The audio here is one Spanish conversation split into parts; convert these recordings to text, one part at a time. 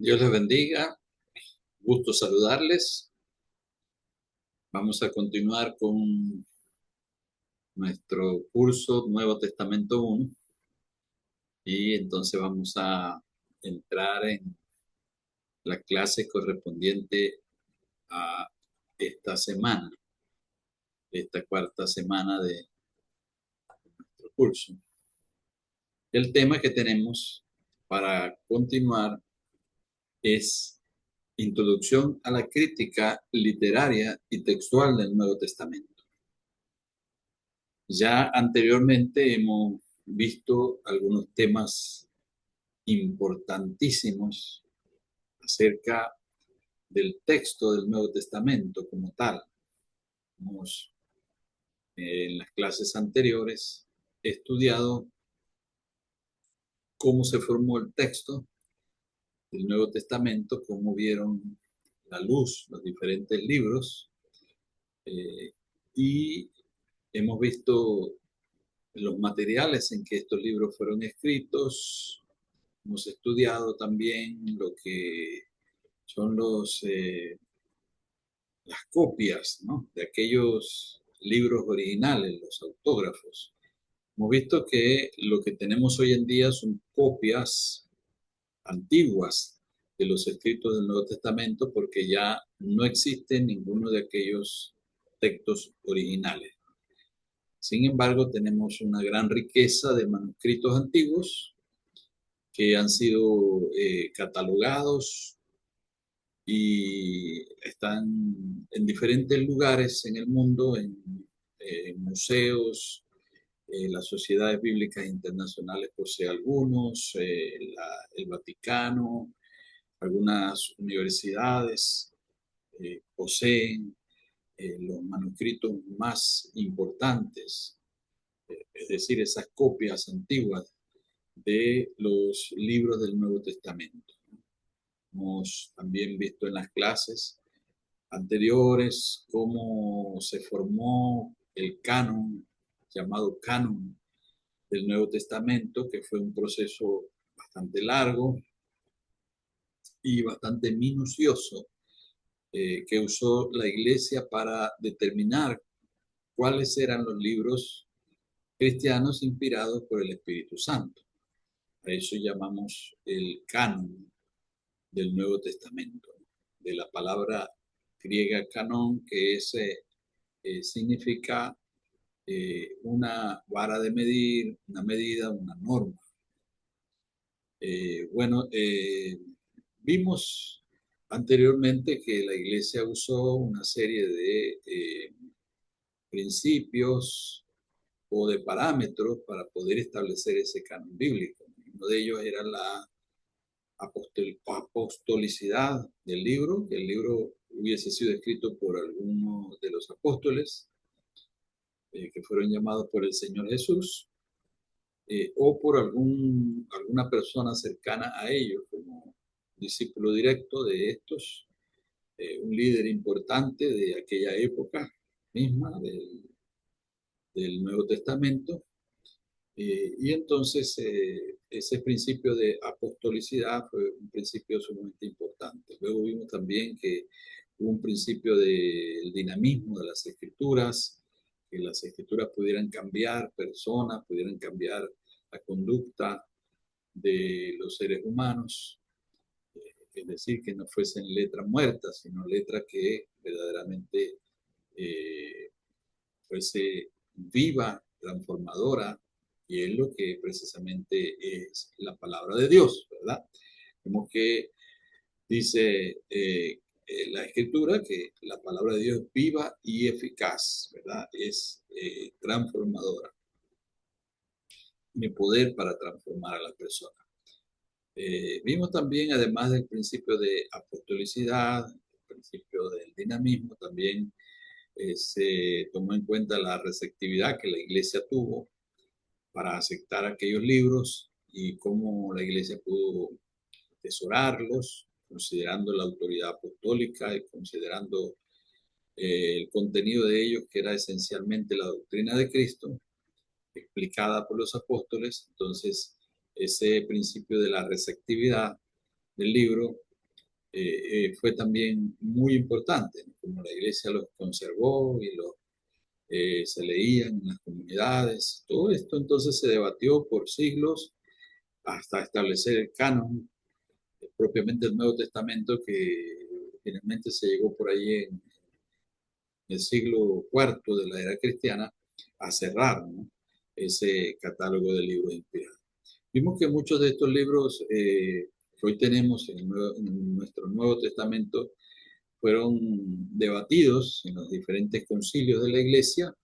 Dios les bendiga, gusto saludarles. Vamos a continuar con nuestro curso Nuevo Testamento 1 y entonces vamos a entrar en la clase correspondiente a esta semana, esta cuarta semana de nuestro curso. El tema que tenemos para continuar es Introducción a la crítica literaria y textual del Nuevo Testamento. Ya anteriormente hemos visto algunos temas importantísimos acerca del texto del Nuevo Testamento como tal. Hemos, en las clases anteriores, estudiado cómo se formó el texto del Nuevo Testamento, cómo vieron la luz los diferentes libros, y hemos visto los materiales en que estos libros fueron escritos. Hemos estudiado también lo que son las copias, ¿no?, de aquellos libros originales, los autógrafos. Hemos visto que lo que tenemos hoy en día son copias antiguas de los escritos del Nuevo Testamento porque ya no existe ninguno de aquellos textos originales. Sin embargo, tenemos una gran riqueza de manuscritos antiguos que han sido catalogados y están en diferentes lugares en el mundo, en museos. Las sociedades bíblicas internacionales posee algunos, el Vaticano, algunas universidades poseen los manuscritos más importantes, es decir, esas copias antiguas de los libros del Nuevo Testamento. Hemos también visto en las clases anteriores cómo se formó el canon, llamado canon del Nuevo Testamento, que fue un proceso bastante largo y bastante minucioso que usó la Iglesia para determinar cuáles eran los libros cristianos inspirados por el Espíritu Santo. A eso llamamos el canon del Nuevo Testamento, de la palabra griega canon, que significa una vara de medir, una medida, una norma. Bueno, vimos anteriormente que la Iglesia usó una serie de principios o de parámetros para poder establecer ese canon bíblico. Uno de ellos era la apostolicidad del libro, que el libro hubiese sido escrito por alguno de los apóstoles que fueron llamados por el Señor Jesús, o por alguna persona cercana a ellos, como discípulo directo de estos, un líder importante de aquella época misma del Nuevo Testamento. Y entonces ese principio de apostolicidad fue un principio sumamente importante. Luego vimos también que hubo un principio del dinamismo de las escrituras, que las escrituras pudieran cambiar personas, pudieran cambiar la conducta de los seres humanos, es decir, que no fuesen letras muertas, sino letras que verdaderamente fuese viva, transformadora, y es lo que precisamente es la palabra de Dios, ¿verdad? Como que dice la Escritura que la palabra de Dios es viva y eficaz, ¿verdad? Es transformadora, tiene poder para transformar a la persona. Vimos también, además del principio de apostolicidad, el principio del dinamismo, también se tomó en cuenta la receptividad que la Iglesia tuvo para aceptar aquellos libros y cómo la Iglesia pudo atesorarlos, considerando la autoridad apostólica y considerando el contenido de ellos, que era esencialmente la doctrina de Cristo, explicada por los apóstoles. Entonces, ese principio de la receptividad del libro fue también muy importante, ¿no? Como la iglesia los conservó y se leían en las comunidades. Todo esto entonces se debatió por siglos hasta establecer el canon, propiamente el Nuevo Testamento, que finalmente se llegó por ahí en el siglo IV de la era cristiana a cerrar, ¿no? Ese catálogo de libros inspirados. Vimos que muchos de estos libros que hoy tenemos en nuestro Nuevo Testamento fueron debatidos en los diferentes concilios de la Iglesia,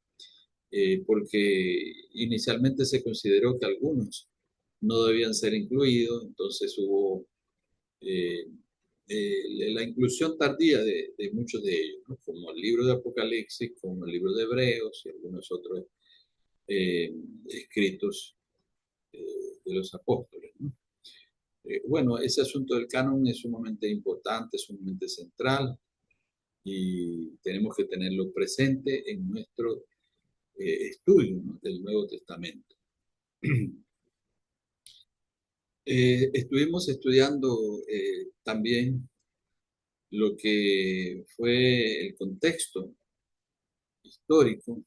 porque inicialmente se consideró que algunos no debían ser incluidos, entonces hubo eh, la inclusión tardía de muchos de ellos, ¿no? Como el libro de Apocalipsis, como el libro de Hebreos y algunos otros eh, escritos eh, de los apóstoles, ¿no? Bueno, ese asunto del canon es sumamente importante, sumamente central y tenemos que tenerlo presente en nuestro estudio, ¿no? Del Nuevo Testamento. Estuvimos estudiando también lo que fue el contexto histórico,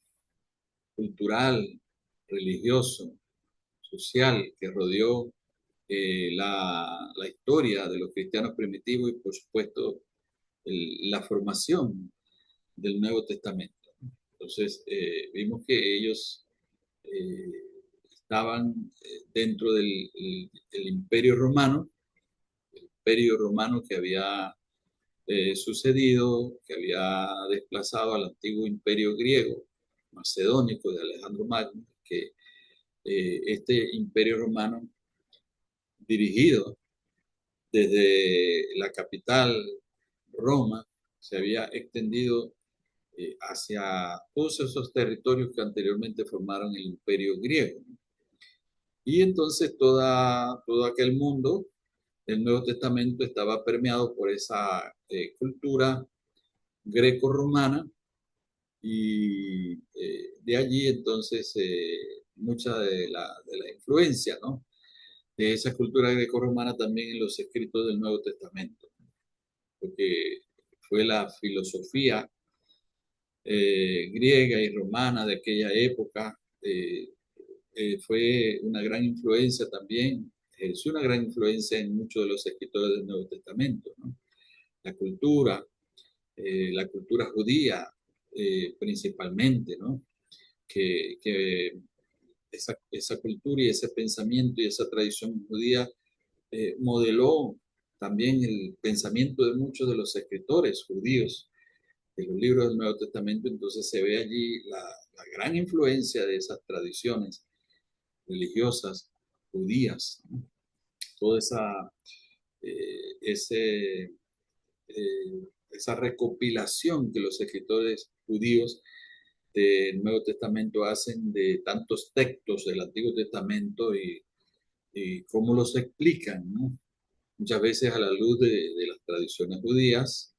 cultural, religioso, social que rodeó la historia de los cristianos primitivos y por supuesto la formación del Nuevo Testamento. Entonces vimos que ellos eh, estaban dentro del imperio romano que había sucedido, que había desplazado al antiguo imperio griego, macedónico de Alejandro Magno, que este imperio romano, dirigido desde la capital, Roma, se había extendido hacia todos esos territorios que anteriormente formaron el imperio griego. Y entonces todo aquel mundo, el Nuevo Testamento estaba permeado por esa cultura greco-romana y de allí entonces mucha de la influencia, ¿no? De esa cultura greco-romana también en los escritos del Nuevo Testamento, porque fue la filosofía griega y romana de aquella época, fue una gran influencia también, ejerció una gran influencia en muchos de los escritores del Nuevo Testamento, ¿no? La cultura, la cultura judía principalmente, ¿no? Que esa cultura y ese pensamiento y esa tradición judía modeló también el pensamiento de muchos de los escritores judíos de los libros del Nuevo Testamento. Entonces se ve allí la gran influencia de esas tradiciones religiosas judías, ¿no? Toda ese, esa recopilación que los escritores judíos del Nuevo Testamento hacen de tantos textos del Antiguo Testamento y cómo los explican, ¿no? Muchas veces a la luz de las tradiciones judías,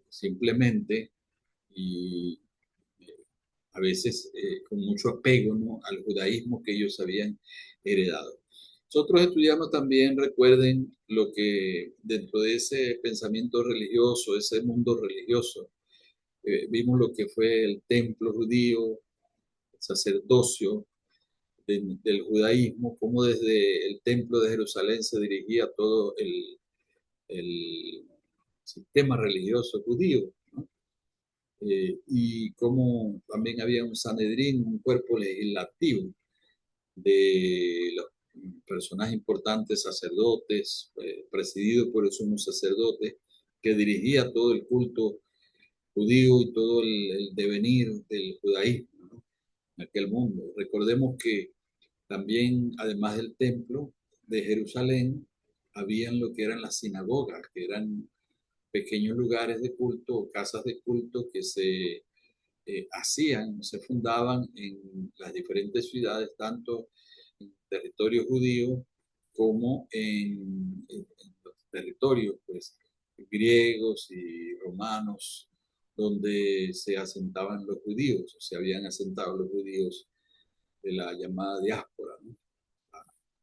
simplemente, y a veces con mucho apego, ¿no? Al judaísmo que ellos habían heredado. Nosotros estudiamos también, recuerden, lo que dentro de ese pensamiento religioso, ese mundo religioso, vimos lo que fue el templo judío, el sacerdocio del judaísmo, cómo desde el templo de Jerusalén se dirigía todo el sistema religioso judío, ¿no? Y cómo también había un Sanedrín, un cuerpo legislativo de los personajes importantes, sacerdotes, presidido por el sumo sacerdote, que dirigía todo el culto judío y todo el devenir del judaísmo, ¿no? En aquel mundo. Recordemos que también, además del templo de Jerusalén, habían lo que eran las sinagogas, que eran pequeños lugares de culto o casas de culto que se se fundaban en las diferentes ciudades, tanto en territorio judío como en los territorios pues, griegos y romanos, donde se asentaban los judíos, o se habían asentado los judíos de la llamada diáspora, ¿no?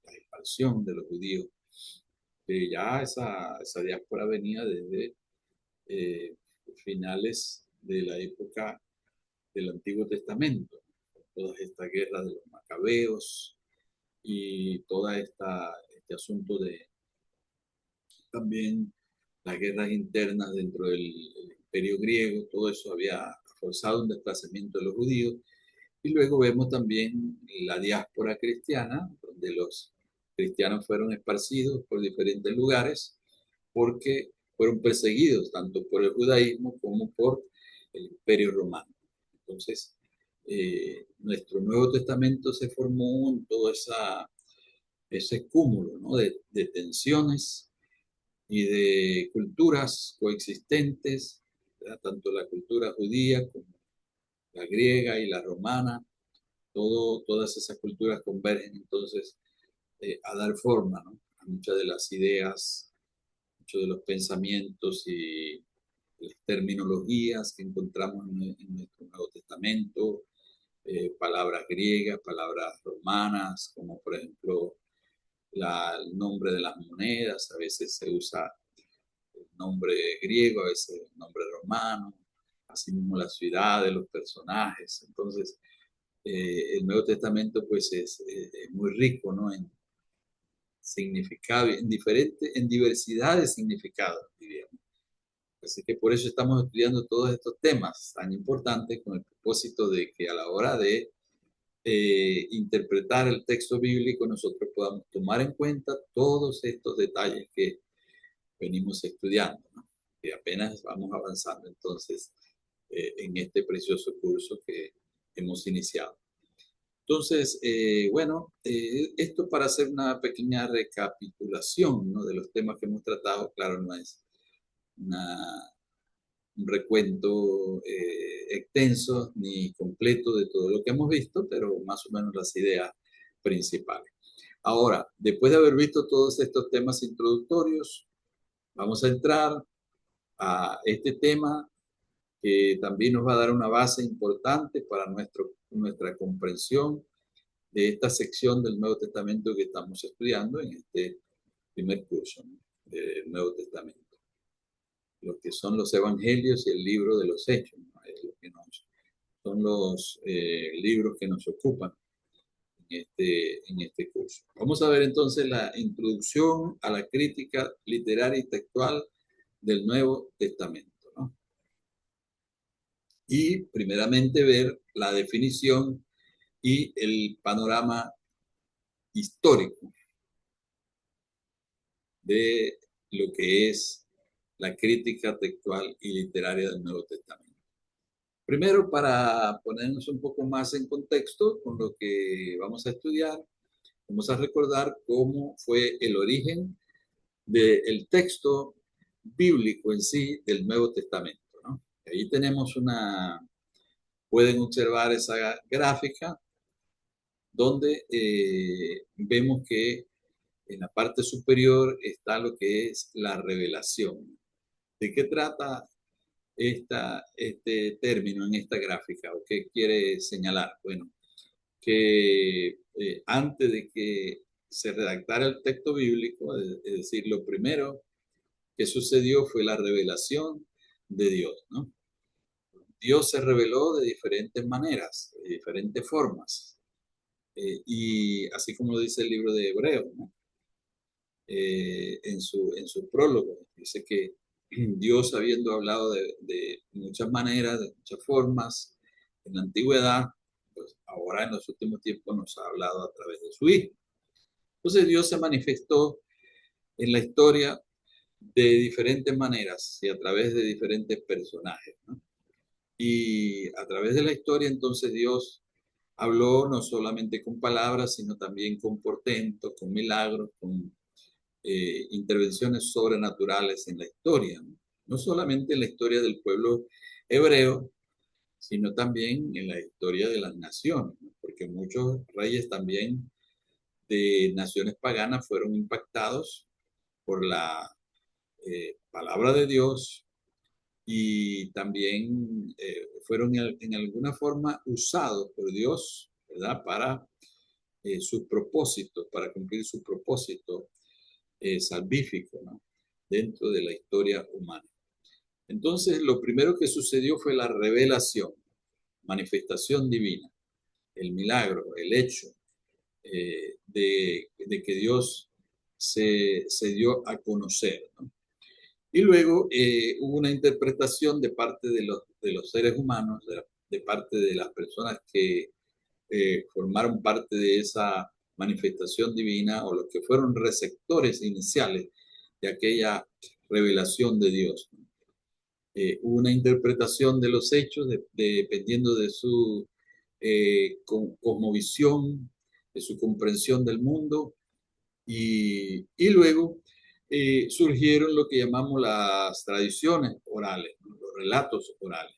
La expansión de los judíos que ya esa diáspora venía desde eh, finales de la época del Antiguo Testamento, toda esta guerra de los macabeos y este asunto de también las guerras internas dentro del imperio griego, todo eso había forzado un desplazamiento de los judíos. Y luego vemos también la diáspora cristiana, donde los cristianos fueron esparcidos por diferentes lugares porque fueron perseguidos tanto por el judaísmo como por el imperio romano. Entonces, nuestro Nuevo Testamento se formó en todo ese cúmulo, ¿no?, de tensiones y de culturas coexistentes, ¿verdad? Tanto la cultura judía como la griega y la romana, todas esas culturas convergen entonces a dar forma, ¿no?, a muchas de las ideas, muchos de los pensamientos y las terminologías que encontramos en nuestro Nuevo Testamento, palabras griegas, palabras romanas, como por ejemplo el nombre de las monedas, a veces se usa el nombre griego, a veces el nombre romano, así mismo la ciudad de los personajes. Entonces, el Nuevo Testamento pues es muy rico, ¿no?, en significado, en diversidad de significados, diríamos. Así que por eso estamos estudiando todos estos temas tan importantes con el propósito de que a la hora de interpretar el texto bíblico nosotros podamos tomar en cuenta todos estos detalles que venimos estudiando, ¿no?, que apenas vamos avanzando entonces en este precioso curso que hemos iniciado. Entonces, bueno, esto para hacer una pequeña recapitulación, ¿no?, de los temas que hemos tratado. Claro, no es una, un recuento extenso ni completo de todo lo que hemos visto, pero más o menos las ideas principales. Ahora, después de haber visto todos estos temas introductorios, vamos a entrar a este tema que también nos va a dar una base importante para nuestra comprensión de esta sección del Nuevo Testamento que estamos estudiando en este primer curso, ¿no?, del Nuevo Testamento, lo que son los evangelios y el libro de los hechos, ¿no?, es lo que son los libros que nos ocupan en este curso. Vamos a ver entonces la introducción a la crítica literaria y textual del Nuevo Testamento, ¿no? Y primeramente ver la definición y el panorama histórico de lo que es la crítica textual y literaria del Nuevo Testamento. Primero, para ponernos un poco más en contexto con lo que vamos a estudiar, vamos a recordar cómo fue el origen del texto bíblico en sí del Nuevo Testamento, ¿no? Ahí tenemos pueden observar esa gráfica donde vemos que en la parte superior está lo que es la revelación. ¿De qué trata este término en esta gráfica o qué quiere señalar? Bueno, que antes de que se redactara el texto bíblico, es decir, lo primero que sucedió fue la revelación de Dios, ¿no? Dios se reveló de diferentes maneras, de diferentes formas, y así como lo dice el libro de Hebreos, ¿no?, en su prólogo, dice que Dios, habiendo hablado de muchas maneras, de muchas formas, en la antigüedad, pues ahora en los últimos tiempos nos ha hablado a través de su Hijo. Entonces Dios se manifestó en la historia de diferentes maneras y a través de diferentes personajes, ¿no? Y a través de la historia entonces Dios habló no solamente con palabras, sino también con portentos, con milagros, con intervenciones sobrenaturales en la historia, ¿no? No solamente en la historia del pueblo hebreo, sino también en la historia de las naciones, ¿no?, porque muchos reyes también de naciones paganas fueron impactados por la palabra de Dios y también fueron en alguna forma usados por Dios, ¿verdad?, para sus propósitos, para cumplir su propósito salvífico, ¿no? Dentro de la historia humana. Entonces, lo primero que sucedió fue la revelación, manifestación divina, el milagro, el hecho de que Dios se dio a conocer, ¿no? Y luego hubo una interpretación de parte de los seres humanos, de parte de las personas que formaron parte de esa manifestación divina o los que fueron receptores iniciales de aquella revelación de Dios. Hubo una interpretación de los hechos dependiendo de su cosmovisión, de su comprensión del mundo, y luego surgieron lo que llamamos las tradiciones orales, ¿no? Los relatos orales,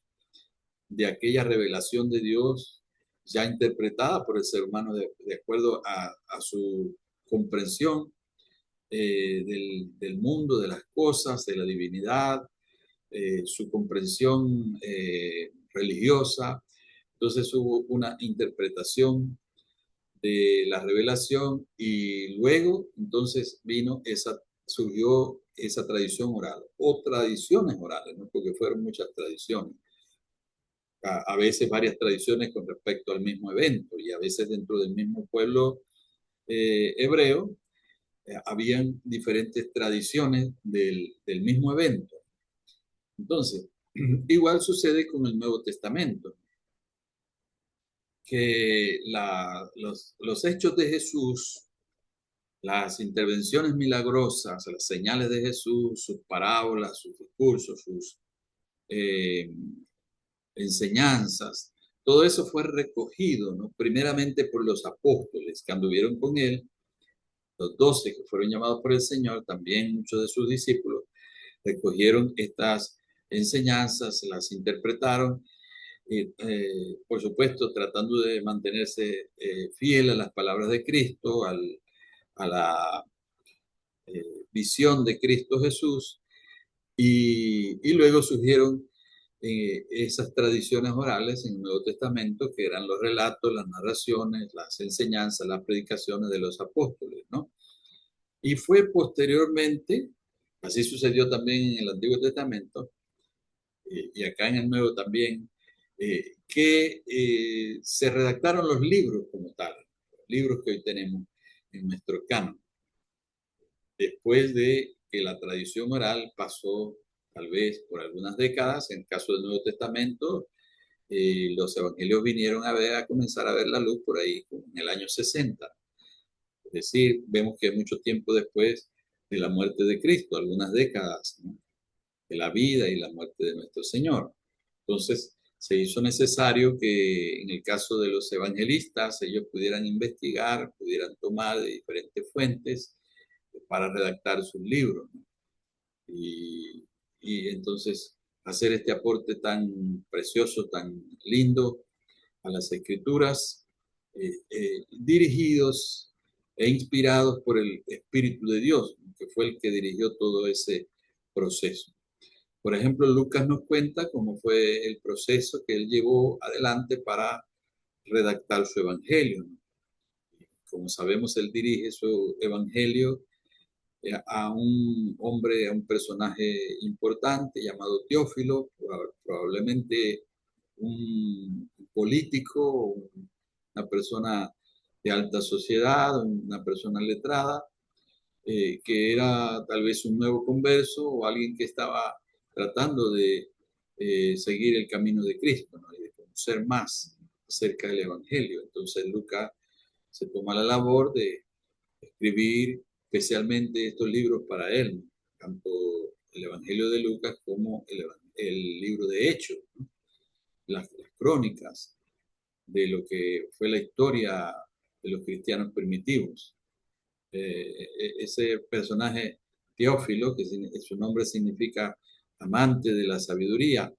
de aquella revelación de Dios ya interpretada por el ser humano de acuerdo a su comprensión del mundo, de las cosas, de la divinidad, su comprensión religiosa. Entonces hubo una interpretación de la revelación y luego entonces surgió esa tradición oral o tradiciones orales, ¿no? Porque fueron muchas tradiciones. A veces varias tradiciones con respecto al mismo evento y a veces dentro del mismo pueblo hebreo habían diferentes tradiciones del mismo evento. Entonces, igual sucede con el Nuevo Testamento, que los hechos de Jesús, las intervenciones milagrosas, las señales de Jesús, sus parábolas, sus discursos, sus eh, enseñanzas, todo eso fue recogido, ¿no? Primeramente por los apóstoles que anduvieron con él, los 12 que fueron llamados por el Señor, también muchos de sus discípulos, recogieron estas enseñanzas, las interpretaron, por supuesto tratando de mantenerse fiel a las palabras de Cristo, a la visión de Cristo Jesús, y luego surgieron esas tradiciones orales en el Nuevo Testamento, que eran los relatos, las narraciones, las enseñanzas, las predicaciones de los apóstoles, ¿no? Y fue posteriormente, así sucedió también en el Antiguo Testamento, y acá en el Nuevo también, que se redactaron los libros como tal, los libros que hoy tenemos en nuestro canon, después de que la tradición oral pasó tal vez por algunas décadas. En el caso del Nuevo Testamento, los evangelios vinieron a comenzar a ver la luz por ahí en el año 60. Es decir, vemos que mucho tiempo después de la muerte de Cristo, algunas décadas, ¿no? De la vida y la muerte de nuestro Señor. Entonces, se hizo necesario que en el caso de los evangelistas, ellos pudieran investigar, pudieran tomar de diferentes fuentes para redactar sus libros, ¿no? Y entonces hacer este aporte tan precioso, tan lindo a las escrituras, dirigidos e inspirados por el Espíritu de Dios, que fue el que dirigió todo ese proceso. Por ejemplo, Lucas nos cuenta cómo fue el proceso que él llevó adelante para redactar su evangelio. Como sabemos, él dirige su evangelio a un hombre, a un personaje importante llamado Teófilo, probablemente un político, una persona de alta sociedad, una persona letrada, que era tal vez un nuevo converso o alguien que estaba tratando de seguir el camino de Cristo, ¿no? Y de conocer más acerca del Evangelio. Entonces Lucas se toma la labor de escribir especialmente estos libros para él, ¿no? Tanto el Evangelio de Lucas como el libro de Hechos, ¿no? Las crónicas de lo que fue la historia de los cristianos primitivos. Ese personaje Teófilo, que su nombre significa amante de la sabiduría,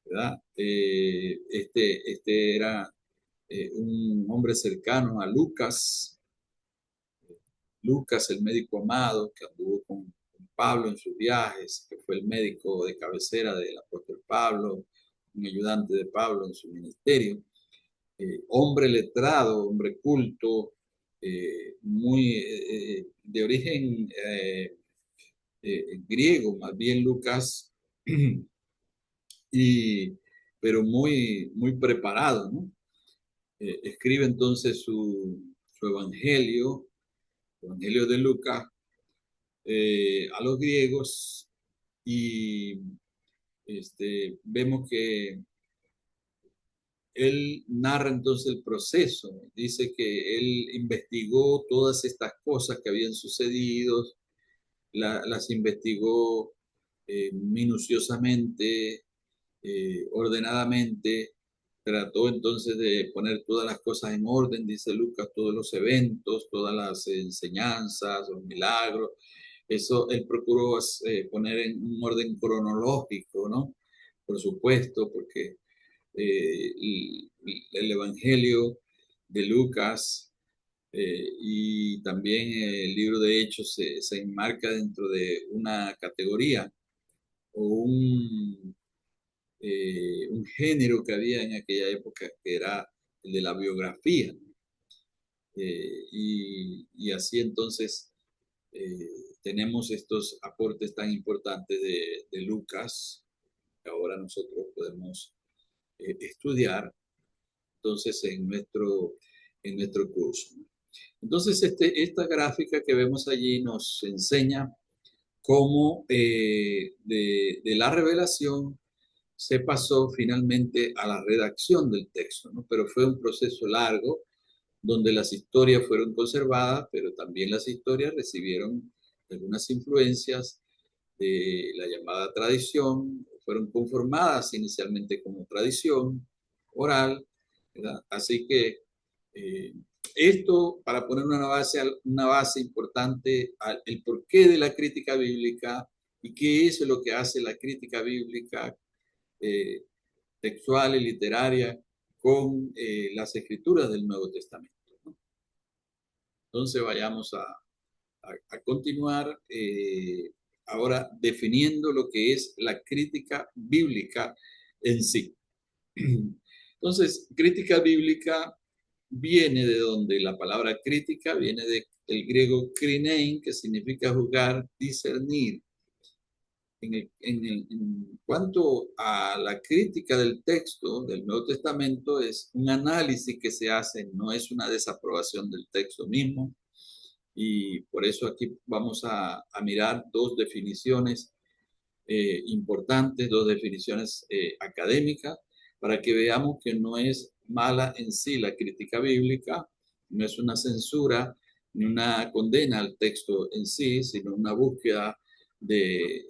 ¿verdad? Este era un hombre cercano a Lucas, Lucas, el médico amado, que anduvo con Pablo en sus viajes, que fue el médico de cabecera del apóstol Pablo, un ayudante de Pablo en su ministerio, hombre letrado, hombre culto, muy de origen griego, más bien Lucas, y, pero muy preparado, ¿no? Escribe entonces su Evangelio de Lucas, a los griegos y vemos que él narra entonces el proceso. Dice que él investigó todas estas cosas que habían sucedido, las investigó minuciosamente, ordenadamente, trató entonces de poner todas las cosas en orden, dice Lucas, todos los eventos, todas las enseñanzas, los milagros. Eso él procuró poner en un orden cronológico, ¿no? Por supuesto, porque el Evangelio de Lucas y también el libro de Hechos se enmarca dentro de una categoría o un género que había en aquella época que era el de la biografía. Y así entonces eh, tenemos estos aportes tan importantes de Lucas que ahora nosotros podemos estudiar entonces en nuestro curso. Entonces, esta gráfica que vemos allí nos enseña cómo de la revelación se pasó finalmente a la redacción del texto, ¿no? Pero fue un proceso largo donde las historias fueron conservadas, pero también las historias recibieron algunas influencias de la llamada tradición, fueron conformadas inicialmente como tradición oral, ¿verdad? Así que eh, esto, para poner una base importante, el porqué de la crítica bíblica y qué es lo que hace la crítica bíblica eh, textual y literaria con las escrituras del Nuevo Testamento, ¿no? Entonces vayamos a continuar ahora definiendo lo que es la crítica bíblica en sí. Entonces, crítica bíblica viene de donde la palabra crítica viene del griego krinein, que significa juzgar, discernir. En cuanto a la crítica del texto del Nuevo Testamento, es un análisis que se hace, no es una desaprobación del texto mismo. Y por eso aquí vamos a mirar dos definiciones importantes, dos definiciones académicas, para que veamos que no es mala en sí la crítica bíblica, no es una censura ni una condena al texto en sí, sino una búsqueda de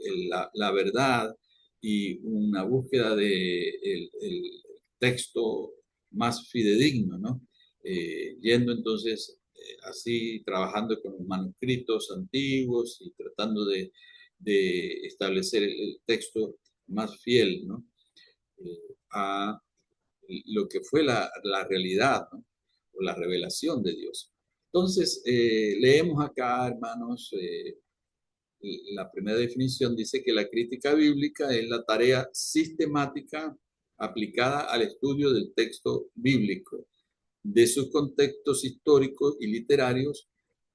la verdad y una búsqueda de el texto más fidedigno, ¿no? Yendo entonces así, trabajando con los manuscritos antiguos y tratando de establecer el texto más fiel, ¿no? A lo que fue la realidad, ¿no? O la revelación de Dios. Entonces, leemos acá, hermanos, la primera definición dice que la crítica bíblica es la tarea sistemática aplicada al estudio del texto bíblico, de sus contextos históricos y literarios,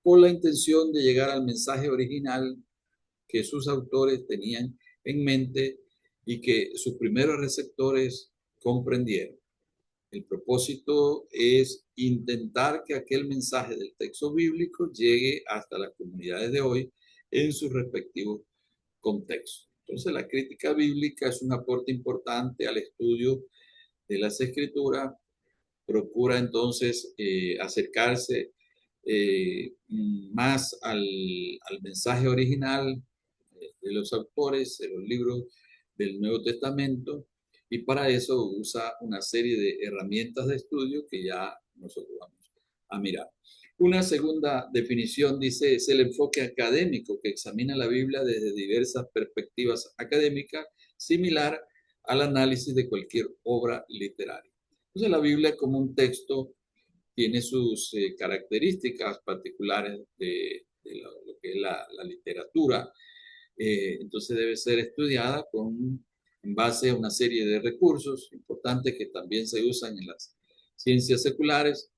con la intención de llegar al mensaje original que sus autores tenían en mente y que sus primeros receptores comprendieron. El propósito es intentar que aquel mensaje del texto bíblico llegue hasta las comunidades de hoy en sus respectivos contextos. Entonces, la crítica bíblica es un aporte importante al estudio de las escrituras. Procura entonces acercarse más al mensaje original de los autores, de los libros del Nuevo Testamento, y para eso usa una serie de herramientas de estudio que ya nosotros vamos a mirar. Una segunda definición dice es el enfoque académico que examina la Biblia desde diversas perspectivas académicas, similar al análisis de cualquier obra literaria. Entonces la Biblia como un texto tiene sus características particulares de lo que es la literatura, entonces debe ser estudiada en base a una serie de recursos importantes que también se usan en las ciencias seculares,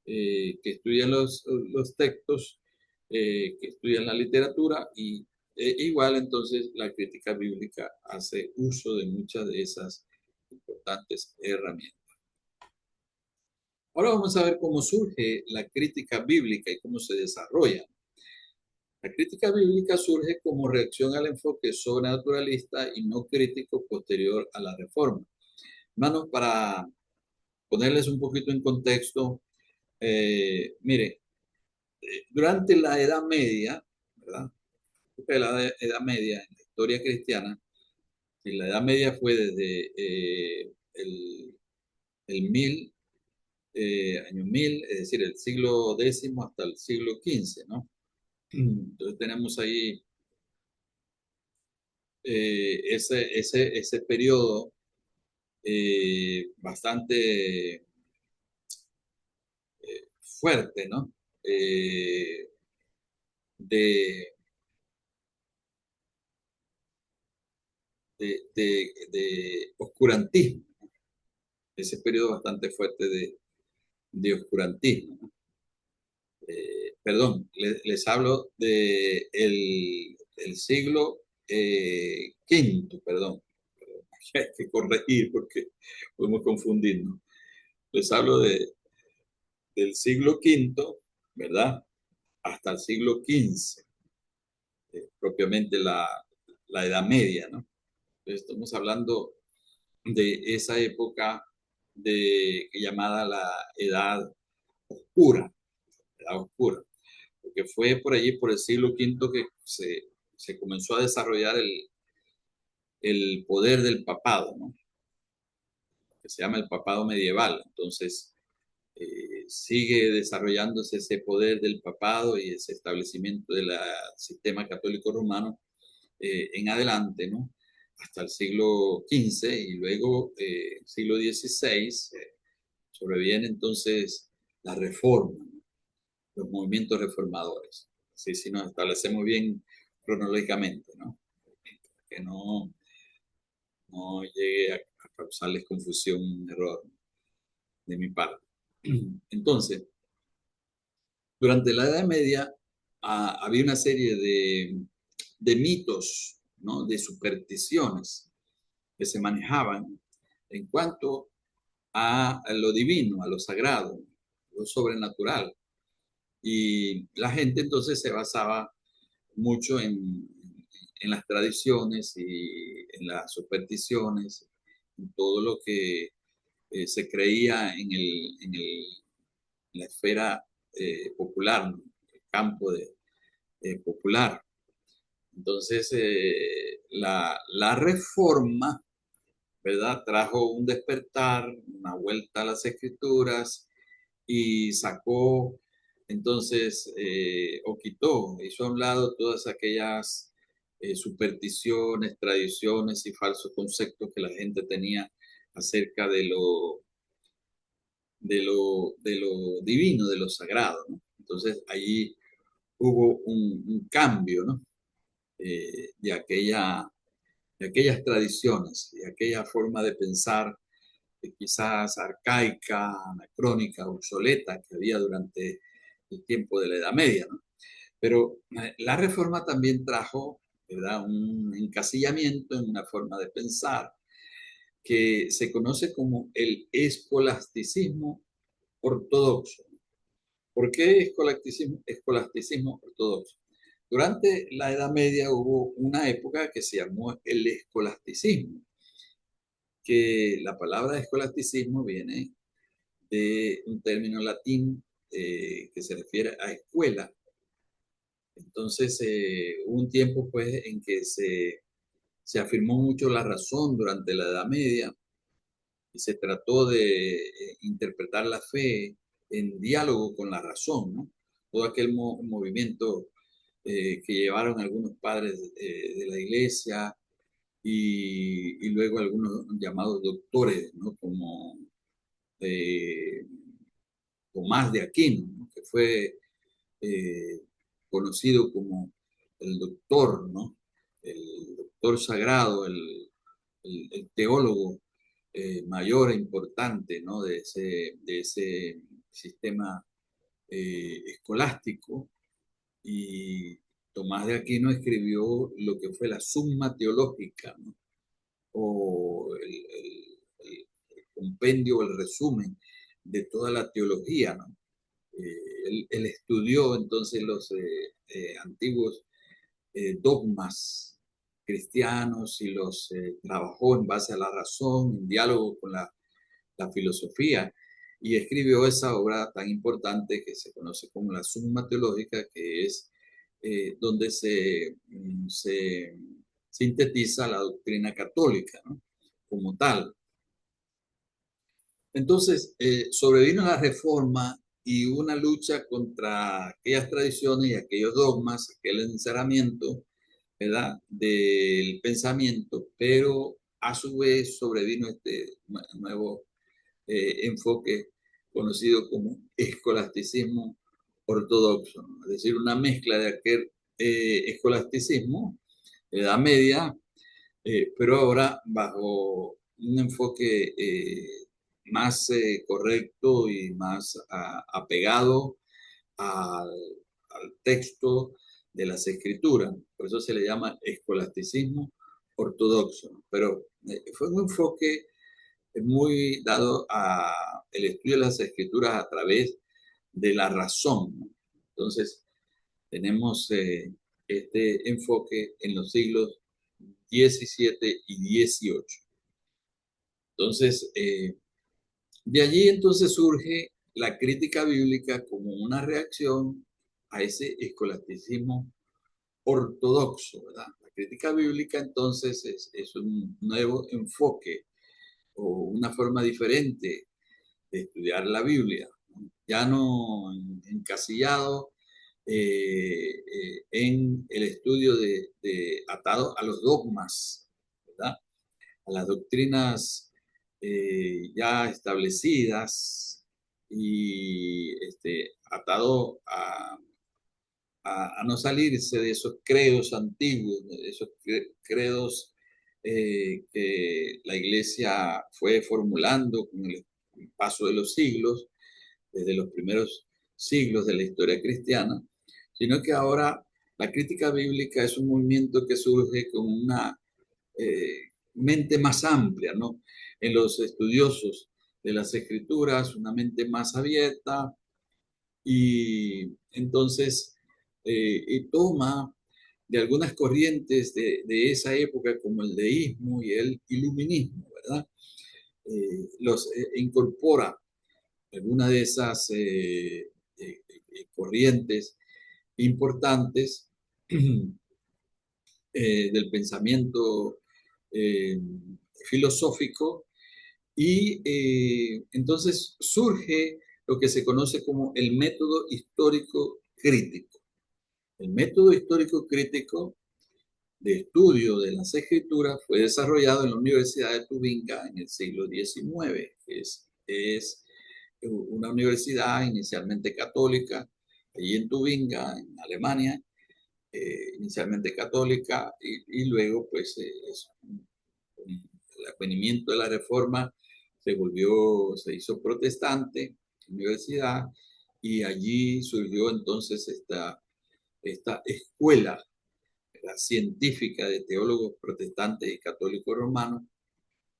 que estudian los textos, que estudian la literatura y igual entonces la crítica bíblica hace uso de muchas de esas importantes herramientas. Ahora vamos a ver cómo surge la crítica bíblica y cómo se desarrolla. La crítica bíblica surge como reacción al enfoque sobrenaturalista y no crítico posterior a la Reforma. Hermanos, para ponerles un poquito en contexto, mire, durante la Edad Media, ¿verdad? La Edad Media en la historia cristiana, y la Edad Media fue desde el 1000, año 1000, es decir, el siglo X hasta el siglo XV, ¿no? Entonces tenemos ahí ese periodo bastante fuerte, ¿no? Eh, de, de oscurantismo, ese periodo bastante fuerte de oscurantismo, ¿no? Perdón, les hablo de el siglo quinto, perdón. Hay que corregir porque podemos confundirnos. Les hablo del siglo quinto, ¿verdad? Hasta el siglo XV, propiamente la Edad Media, ¿no? Entonces, estamos hablando de esa época llamada la Oscura, Edad Oscura, porque fue por allí, por el siglo quinto, que se comenzó a desarrollar el poder del papado, ¿no? Que se llama el papado medieval. Entonces, sigue desarrollándose ese poder del papado y ese establecimiento del sistema católico romano en adelante, ¿no? Hasta el siglo XV y luego siglo XVI sobreviene entonces la reforma, ¿no? Los movimientos reformadores. Así si nos establecemos bien cronológicamente, ¿no? Que no llegue a causarles confusión, un error de mi parte. Entonces, durante la Edad Media había una serie de mitos, ¿no? De supersticiones que se manejaban en cuanto a lo divino, a lo sagrado, lo sobrenatural. Y la gente entonces se basaba mucho en las tradiciones y en las supersticiones, en todo lo que se creía en la esfera popular, ¿no? El campo popular. Entonces, la reforma, ¿verdad? Trajo un despertar, una vuelta a las escrituras y sacó, entonces, o quitó, hizo a un lado todas aquellas supersticiones, tradiciones y falsos conceptos que la gente tenía acerca de lo divino, de lo sagrado, ¿no? Entonces, allí hubo un cambio, ¿no? De aquellas tradiciones, de aquella forma de pensar quizás arcaica, anacrónica, obsoleta que había durante el tiempo de la Edad Media, ¿no? Pero la reforma también trajo, ¿verdad?, un encasillamiento en una forma de pensar que se conoce como el escolasticismo ortodoxo. ¿Por qué escolasticismo ortodoxo? Durante la Edad Media hubo una época que se llamó el escolasticismo, que la palabra escolasticismo viene de un término latín que se refiere a escuela. Entonces, hubo un tiempo pues en que se afirmó mucho la razón durante la Edad Media y se trató de interpretar la fe en diálogo con la razón, ¿no? Todo aquel movimiento que llevaron algunos padres de la iglesia y luego algunos llamados doctores, ¿no? Como eh, Tomás de Aquino, ¿no? Que fue eh, conocido como el doctor, ¿no? El doctor sagrado, el teólogo mayor e importante, ¿no? De ese sistema escolástico, y Tomás de Aquino escribió lo que fue la Summa Teológica, ¿no? O el compendio, el resumen de toda la teología, ¿no? Él estudió entonces los antiguos dogmas cristianos y los trabajó en base a la razón, en diálogo con la filosofía, y escribió esa obra tan importante que se conoce como la Summa Teológica, que es donde se sintetiza la doctrina católica, ¿no? Como tal. Entonces, sobrevino la reforma y una lucha contra aquellas tradiciones y aquellos dogmas, aquel encerramiento, ¿verdad?, del pensamiento, pero a su vez sobrevino este nuevo enfoque conocido como escolasticismo ortodoxo, ¿no? Es decir, una mezcla de aquel escolasticismo de Edad Media, pero ahora bajo un enfoque más correcto y más apegado al, al texto de las escrituras. Por eso se le llama escolasticismo ortodoxo. Pero fue un enfoque muy dado a el estudio de las escrituras a través de la razón, ¿no? Entonces, tenemos este enfoque en los siglos 17 y 18. Entonces, de allí entonces surge la crítica bíblica como una reacción a ese escolasticismo ortodoxo, ¿verdad? La crítica bíblica entonces es un nuevo enfoque o una forma diferente de estudiar la Biblia, ¿no? Ya no encasillado en el estudio atado a los dogmas, ¿verdad?, a las doctrinas ya establecidas, y atado a no salirse de esos credos antiguos, de esos credos que la iglesia fue formulando con el paso de los siglos, desde los primeros siglos de la historia cristiana, sino que ahora la crítica bíblica es un movimiento que surge con una mente más amplia, ¿no? En los estudiosos de las escrituras, una mente más abierta, y entonces y toma de algunas corrientes de esa época como el deísmo y el iluminismo, ¿verdad? Incorpora alguna de esas corrientes importantes del pensamiento eh, filosófico, y entonces surge lo que se conoce como el método histórico crítico. El método histórico crítico de estudio de las escrituras fue desarrollado en la Universidad de Tubinga en el siglo XIX. Es una universidad inicialmente católica, allí en Tubinga, en Alemania, inicialmente católica, y luego pues el advenimiento de la Reforma se hizo protestante, universidad, y allí surgió entonces esta escuela, ¿verdad?, científica de teólogos protestantes y católicos romanos,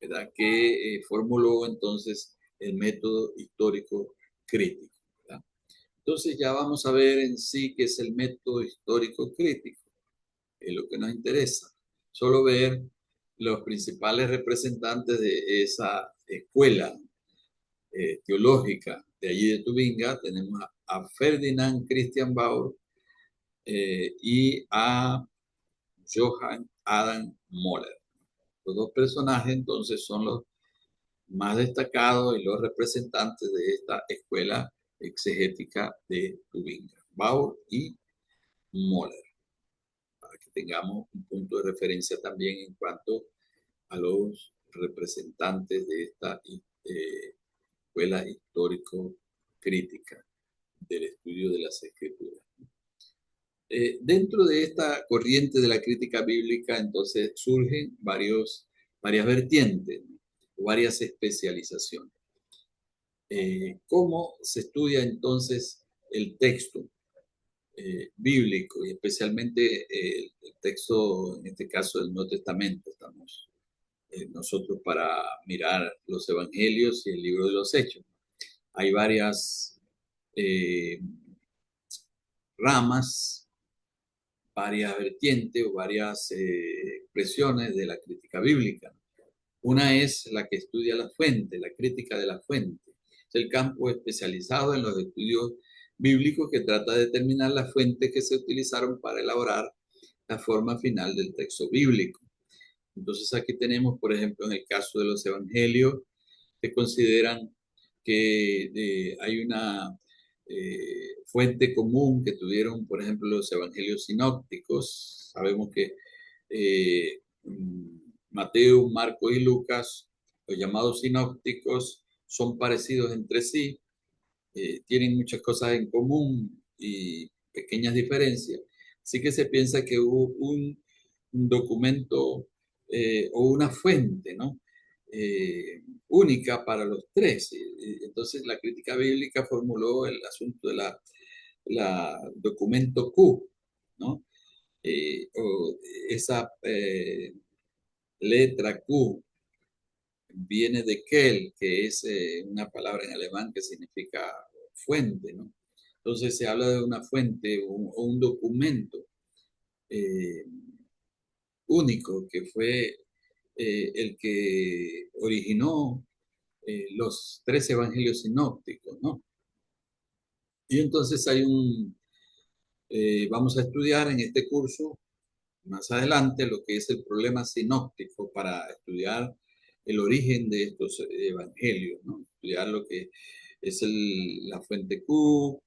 ¿verdad?, que formuló entonces el método histórico crítico, ¿verdad? Entonces ya vamos a ver en sí qué es el método histórico crítico, es lo que nos interesa. Solo ver los principales representantes de esa escuela teológica de allí de Tubinga. Tenemos a Ferdinand Christian Baur y a Johann Adam Moller. Los dos personajes entonces son los más destacados y los representantes de esta escuela exegética de Tubinga, Baur y Moller, para que tengamos un punto de referencia también en cuanto a los representantes de esta escuela histórico-crítica del estudio de las escrituras. Dentro de esta corriente de la crítica bíblica, entonces surgen varias vertientes, ¿no?, varias especializaciones. ¿Cómo se estudia entonces el texto bíblico y especialmente el texto, en este caso del Nuevo Testamento. Estamos nosotros para mirar los evangelios y el libro de los Hechos. Hay varias eh, ramas, varias vertientes o varias expresiones de la crítica bíblica. Una es la que estudia la fuente, la crítica de la fuente. Es el campo especializado en los estudios bíblicos que trata de determinar las fuentes que se utilizaron para elaborar la forma final del texto bíblico. Entonces aquí tenemos, por ejemplo, en el caso de los evangelios, que consideran que hay una fuente común que tuvieron, por ejemplo, los evangelios sinópticos. Sabemos que Mateo, Marcos y Lucas, los llamados sinópticos, son parecidos entre sí, tienen muchas cosas en común y pequeñas diferencias. Así que se piensa que hubo un documento o una fuente, ¿no? Única para los tres. Entonces la crítica bíblica formuló el asunto de la documento Q, ¿no? O esa letra Q viene de Kel, que es una palabra en alemán que significa fuente, ¿no? Entonces se habla de una fuente o un documento eh, único que fue el que originó los tres evangelios sinópticos, ¿no? Y entonces vamos a estudiar en este curso más adelante lo que es el problema sinóptico para estudiar el origen de estos evangelios, ¿no? Estudiar lo que es la fuente Q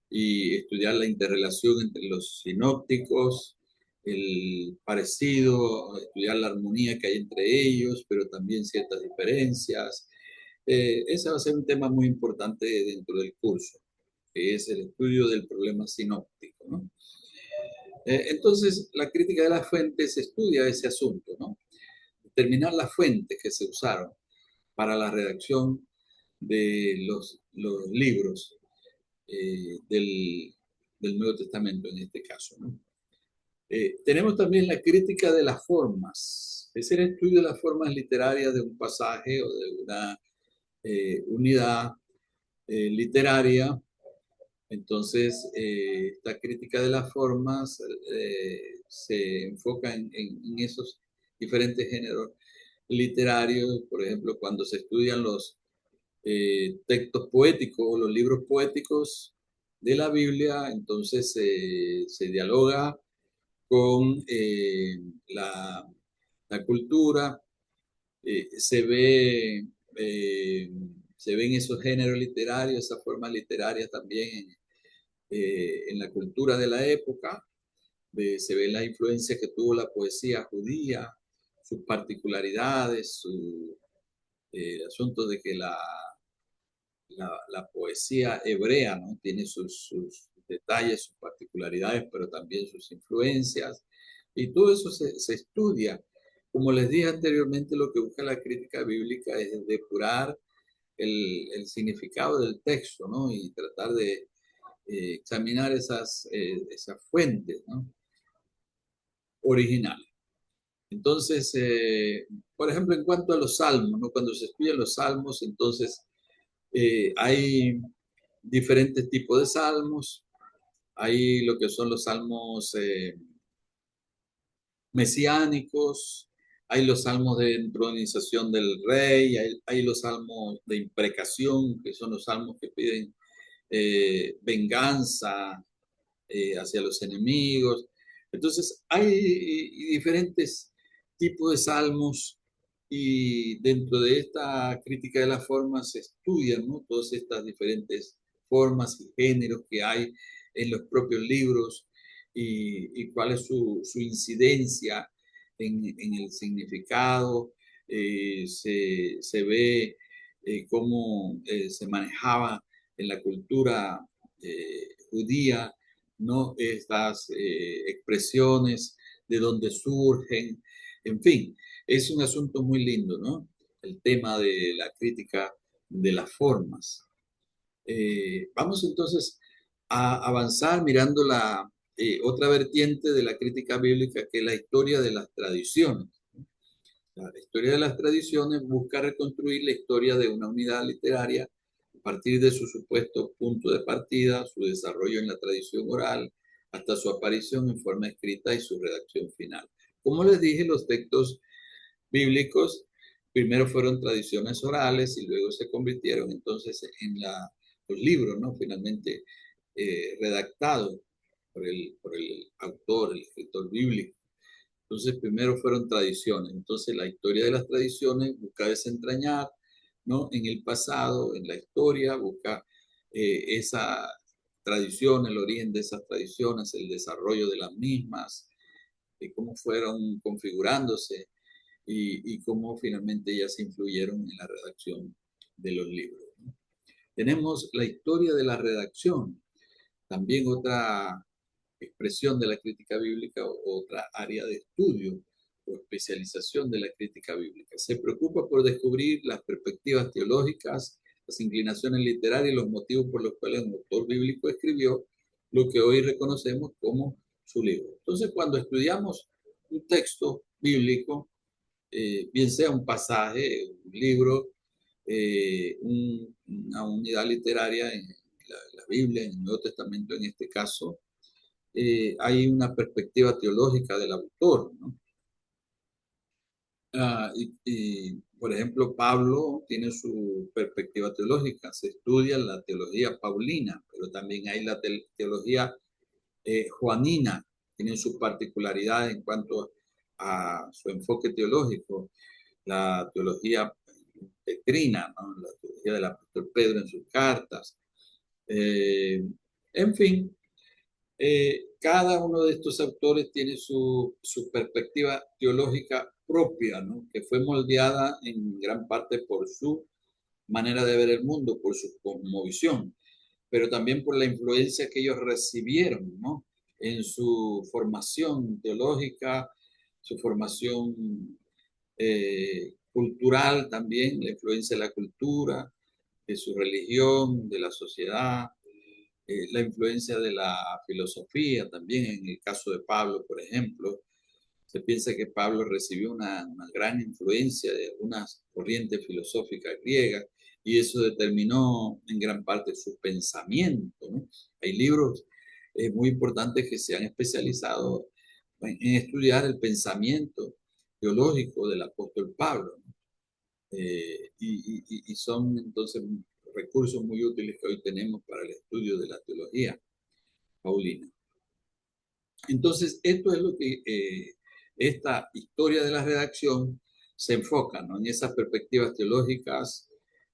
y estudiar la interrelación entre los sinópticos, el parecido, estudiar la armonía que hay entre ellos, pero también ciertas diferencias. Ese va a ser un tema muy importante dentro del curso, que es el estudio del problema sinóptico, ¿no? Entonces, la crítica de las fuentes estudia ese asunto, ¿no? Determinar las fuentes que se usaron para la redacción de los libros del Nuevo Testamento en este caso, ¿no? Tenemos también la crítica de las formas, es el estudio de las formas literarias de un pasaje o de una unidad literaria. Entonces, esta crítica de las formas se enfoca en esos diferentes géneros literarios, por ejemplo, cuando se estudian los textos poéticos o los libros poéticos de la Biblia, entonces se dialoga con la cultura, se ve, se ven esos géneros literarios, esas formas literarias también en la cultura de la época, se ve la influencia que tuvo la poesía judía, sus particularidades, su asunto de que la poesía hebrea, ¿no? Tiene sus detalles, sus particularidades, pero también sus influencias. Y todo eso se estudia. Como les dije anteriormente, lo que busca la crítica bíblica es depurar el significado del texto, ¿no? Y tratar de examinar esas fuentes, ¿no? Originales. Entonces, por ejemplo, en cuanto a los salmos, ¿no? Cuando se estudian los salmos, entonces hay diferentes tipos de salmos. Hay lo que son los salmos mesiánicos, hay los salmos de entronización del rey, hay los salmos de imprecación, que son los salmos que piden venganza hacia los enemigos. Entonces, hay diferentes tipos de salmos y dentro de esta crítica de las formas se estudian, ¿no? Todas estas diferentes formas y géneros que hay en los propios libros y cuál es su incidencia en el significado. Se ve cómo se manejaba en la cultura judía, ¿no? Estas expresiones, de dónde surgen, en fin, es un asunto muy lindo, ¿no? El tema de la crítica de las formas. Vamos entonces a avanzar mirando la otra vertiente de la crítica bíblica, que es la historia de las tradiciones. La historia de las tradiciones busca reconstruir la historia de una unidad literaria a partir de su supuesto punto de partida, su desarrollo en la tradición oral, hasta su aparición en forma escrita y su redacción final. Como les dije, los textos bíblicos primero fueron tradiciones orales y luego se convirtieron entonces en los libros, ¿no? Finalmente redactados por el autor, el escritor bíblico. Entonces, primero fueron tradiciones. Entonces, la historia de las tradiciones busca desentrañar, ¿no? En el pasado, en la historia, busca esa tradición, el origen de esas tradiciones, el desarrollo de las mismas, cómo fueron configurándose y cómo finalmente ellas influyeron en la redacción de los libros, ¿no? Tenemos la historia de la redacción, también otra expresión de la crítica bíblica, otra área de estudio o especialización de la crítica bíblica. Se preocupa por descubrir las perspectivas teológicas, las inclinaciones literarias y los motivos por los cuales un autor bíblico escribió lo que hoy reconocemos como su libro. Entonces, cuando estudiamos un texto bíblico, bien sea un pasaje, un libro, una unidad literaria en la Biblia, en el Nuevo Testamento en este caso, hay una perspectiva teológica del autor, ¿no? Por ejemplo, Pablo tiene su perspectiva teológica, se estudia la teología paulina, pero también hay la teología juanina, tienen sus particularidades en cuanto a su enfoque teológico, la teología petrina, ¿no? La teología del apóstol Pedro en sus cartas, en fin. Cada uno de estos autores tiene su perspectiva teológica propia, ¿no? Que fue moldeada en gran parte por su manera de ver el mundo, por su cosmovisión, pero también por la influencia que ellos recibieron, ¿no? En su formación teológica, su formación cultural también, la influencia de la cultura, de su religión, de la sociedad, la influencia de la filosofía también, en el caso de Pablo, por ejemplo. Se piensa que Pablo recibió una gran influencia de algunas corrientes filosóficas griegas y eso determinó en gran parte su pensamiento, ¿no? Hay libros muy importantes que se han especializado en estudiar el pensamiento teológico del apóstol Pablo, ¿no? Y son entonces recursos muy útiles que hoy tenemos para el estudio de la teología paulina. Entonces, esto es lo que esta historia de la redacción se enfoca, ¿no? En esas perspectivas teológicas,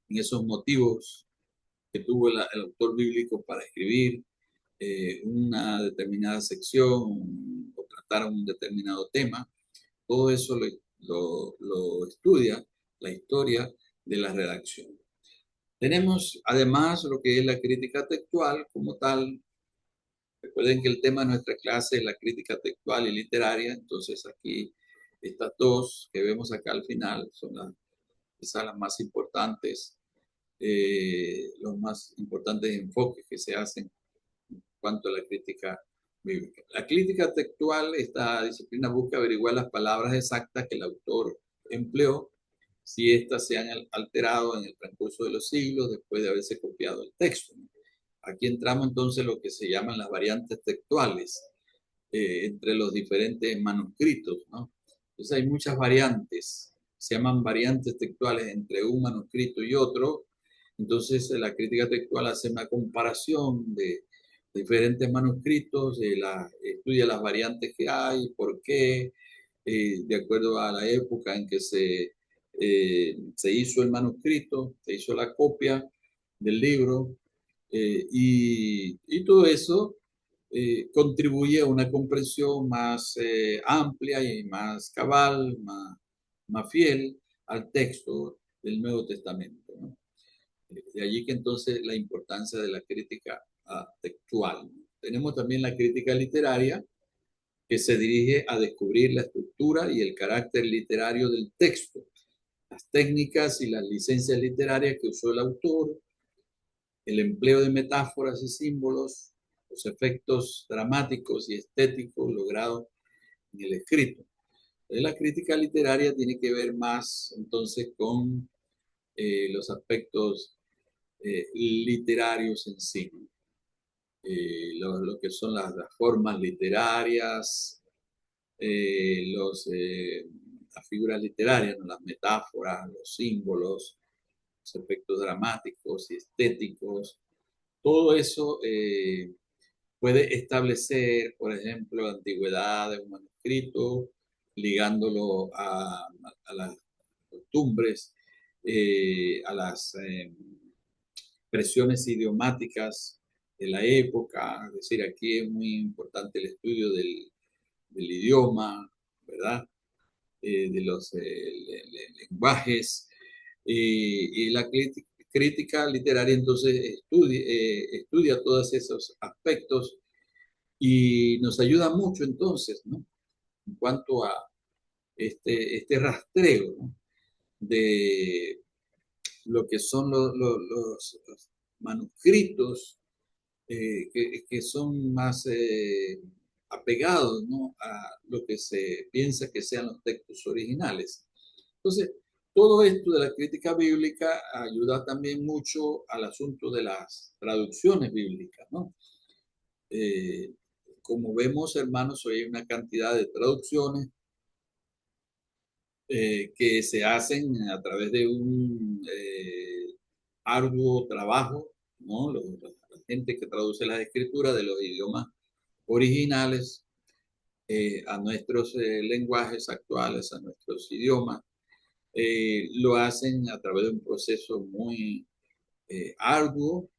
en esos motivos que tuvo el autor bíblico para escribir una determinada sección o tratar un determinado tema. Todo eso lo estudia la historia de la redacción. Tenemos además lo que es la crítica textual como tal. Recuerden que el tema de nuestra clase es la crítica textual y literaria, entonces aquí estas dos que vemos acá al final son quizás las más importantes, los más importantes enfoques que se hacen en cuanto a la crítica bíblica. La crítica textual, esta disciplina busca averiguar las palabras exactas que el autor empleó, si éstas se han alterado en el transcurso de los siglos después de haberse copiado el texto. Aquí entramos entonces lo que se llaman las variantes textuales entre los diferentes manuscritos, ¿no? Entonces hay muchas variantes, se llaman variantes textuales entre un manuscrito y otro. Entonces la crítica textual hace una comparación de diferentes manuscritos, estudia las variantes que hay, por qué, de acuerdo a la época en que se hizo el manuscrito, se hizo la copia del libro, y todo eso contribuye a una comprensión más amplia y más cabal, más fiel al texto del Nuevo Testamento, ¿no? De allí que entonces la importancia de la crítica textual. Tenemos también la crítica literaria, que se dirige a descubrir la estructura y el carácter literario del texto, las técnicas y las licencias literarias que usó el autor, el empleo de metáforas y símbolos, los efectos dramáticos y estéticos logrados en el escrito. La crítica literaria tiene que ver más entonces con los aspectos literarios en sí, ¿no? Lo que son las formas literarias, las figuras literarias, ¿no? Las metáforas, los símbolos, los efectos dramáticos y estéticos. Todo eso puede establecer, por ejemplo, la antigüedad de un manuscrito, ligándolo a las costumbres, a las expresiones idiomáticas de la época. Es decir, aquí es muy importante el estudio del idioma, ¿verdad? De los lenguajes. Y la crítica literaria entonces estudia todos esos aspectos y nos ayuda mucho entonces, ¿no? En cuanto a este rastreo, ¿no? De lo que son los manuscritos que son más apegados, ¿no? A lo que se piensa que sean los textos originales. Entonces, todo esto de la crítica bíblica ayuda también mucho al asunto de las traducciones bíblicas, ¿no? Eh, Como vemos, hermanos, hoy hay una cantidad de traducciones que se hacen a través de un arduo trabajo, ¿no? La gente que traduce las escrituras de los idiomas originales a nuestros lenguajes actuales, a nuestros idiomas, lo hacen a través de un proceso muy arduo.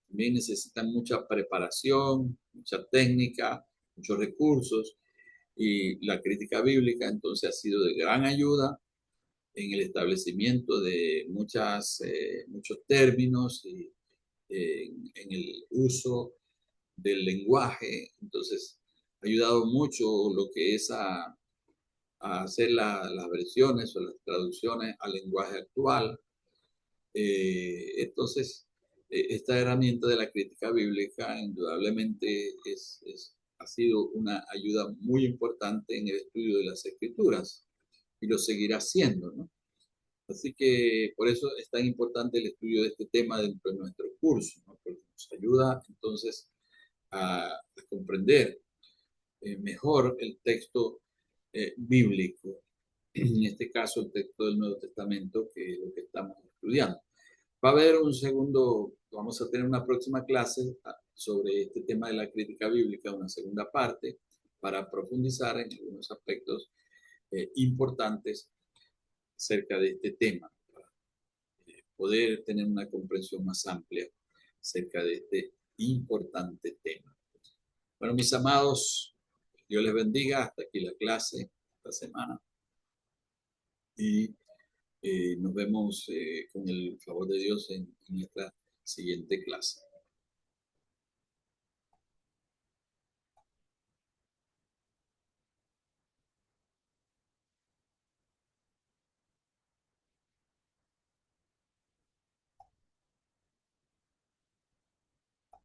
También necesitan mucha preparación, mucha técnica, muchos recursos, y la crítica bíblica entonces ha sido de gran ayuda en el establecimiento de muchos términos y en el uso del lenguaje. Entonces, ha ayudado mucho lo que es a hacer las versiones o las traducciones al lenguaje actual. Entonces, esta herramienta de la crítica bíblica indudablemente ha sido una ayuda muy importante en el estudio de las escrituras y lo seguirá siendo, ¿no? Así que por eso es tan importante el estudio de este tema dentro de nuestro curso, ¿no? Porque nos ayuda entonces a comprender mejor el texto bíblico, en este caso el texto del Nuevo Testamento, que es lo que estamos estudiando. Va a haber vamos a tener una próxima clase sobre este tema de la crítica bíblica, una segunda parte, para profundizar en algunos aspectos importantes acerca de este tema, para poder tener una comprensión más amplia acerca de este importante tema. Bueno, mis amados, Dios les bendiga. Hasta aquí la clase esta semana. Y nos vemos con el favor de Dios en nuestra siguiente clase.